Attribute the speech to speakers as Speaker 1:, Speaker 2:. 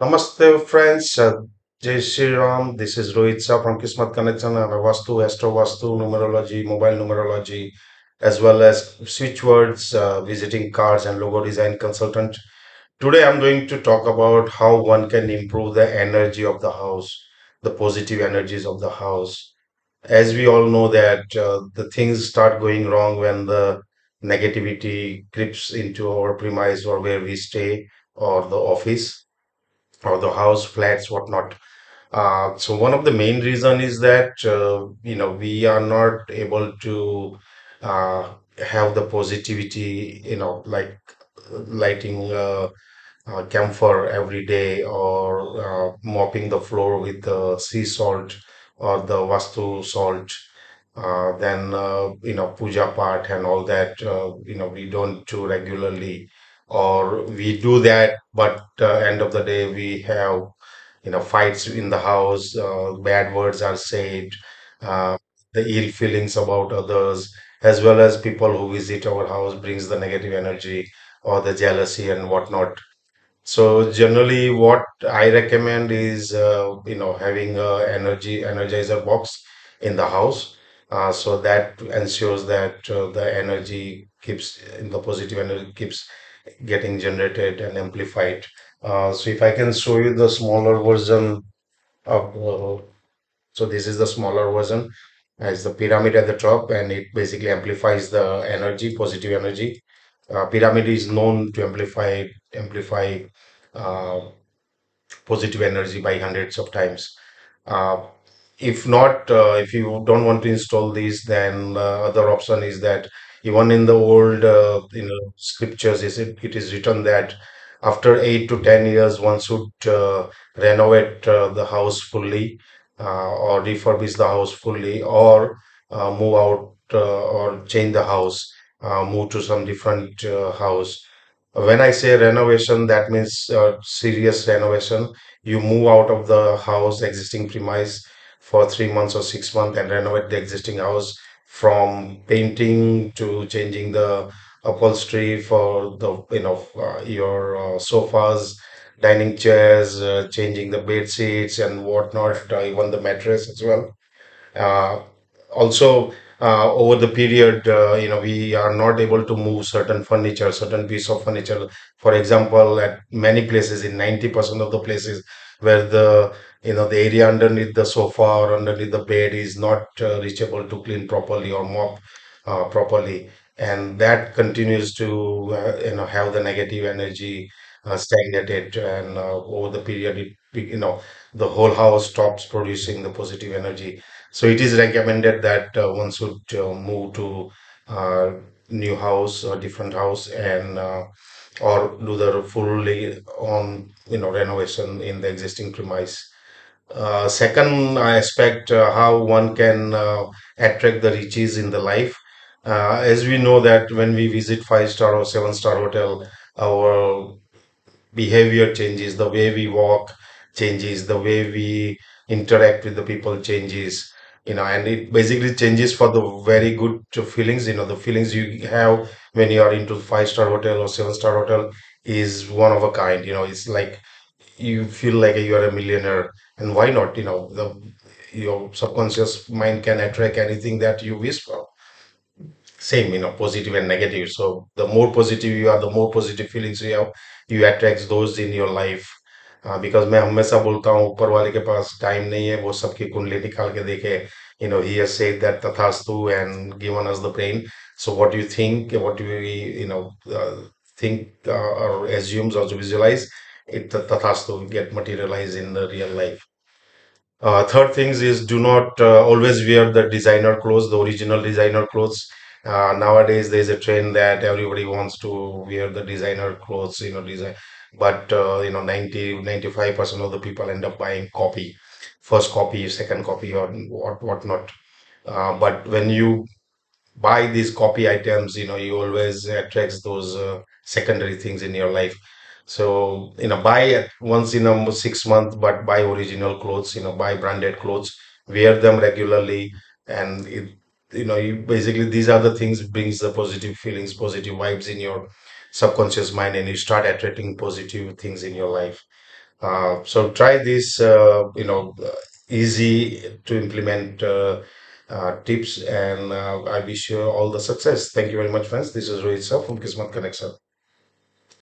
Speaker 1: Namaste, friends. Jai Shri Ram. This is Rohit Shah from Kismet Connection. I have a Vastu, Astro Vastu, Numerology, mobile numerology, as well as switch words, visiting cards, and logo design consultant. Today, I'm going to talk about how one can improve the energy of the house, the positive energies of the house. As we all know that the things start going wrong when the negativity creeps into our premise or where we stay or the office or the house flats whatnot. So one of the main reason is that we are not able to have the positivity, like lighting camphor every day or mopping the floor with the sea salt or the vastu salt. Then puja part and all that, we don't do regularly, or we do that, but end of the day we have fights in the house, bad words are said, uh, the ill feelings about others, as well as people who visit our house brings the negative energy or the jealousy and whatnot. So generally, what I recommend is, having a energy energizer box in the house, so that ensures that the energy keeps in the positive energy keeps getting generated and amplified. So if I can show you the smaller version of, so this is the smaller version. It's the pyramid at the top, and it basically amplifies the energy, positive energy. Pyramid is known to amplify uh, positive energy by hundreds of times. Uh, if not, if you don't want to install these, then other option is that even in the old scriptures, it is written that after 8 to 10 years, one should renovate the house fully, or refurbish the house fully, or move out, or change the house, move to some different house. When I say renovation, that means serious renovation. You move out of the house, existing premise for 3 months or 6 months and renovate the existing house from painting to changing the upholstery for the your sofas, dining chairs, changing the bed sheets and whatnot, even the mattress as well. uh, Also, over the period, we are not able to move certain furniture, certain piece of furniture. For example, at many places, in 90% of the places where the area underneath the sofa or underneath the bed is not reachable to clean properly or mop properly, and that continues to have the negative energy stagnated, and over the period, the whole house stops producing the positive energy. So it is recommended that one should move to uh, new house or different house, and or do the fully on renovation in the existing premise. Second aspect, how one can attract the riches in the life. As we know that when we visit five-star or seven-star hotel, our behavior changes, the way we walk changes, the way we interact with the people changes, and it basically changes for the very good feelings. The feelings you have when you are into five-star hotel or seven-star hotel is one of a kind. It's like you feel like you are a millionaire, and why not? Your subconscious mind can attract anything that you wish for. Same, positive and negative. So the more positive you are, the more positive feelings you have, you attract those in your life. Because मैं हमेशा बोलता हूँ, ऊपर वाले के पास time नहीं है वो सबकी कुंडली निकाल के देखे. He has said that tathastu and given us the brain. So what do you think, what do we think, or assumes or visualize, it tathastu get materialized in the real life. Third things is, do not always wear the designer clothes, the original designer clothes. Nowadays, there's a trend that everybody wants to wear the designer clothes, design. But 90-95% of the people end up buying copy, first copy, second copy, or whatnot. But when you buy these copy items, you always attracts those secondary things in your life. So buy it once in a 6 month, but buy original clothes, buy branded clothes, wear them regularly. And basically these are the things brings the positive feelings, positive vibes in your subconscious mind, and you start attracting positive things in your life. So try this, easy to implement tips, and I wish you all the success. Thank you very much, friends. This is Rohit sir from Kismet Connection.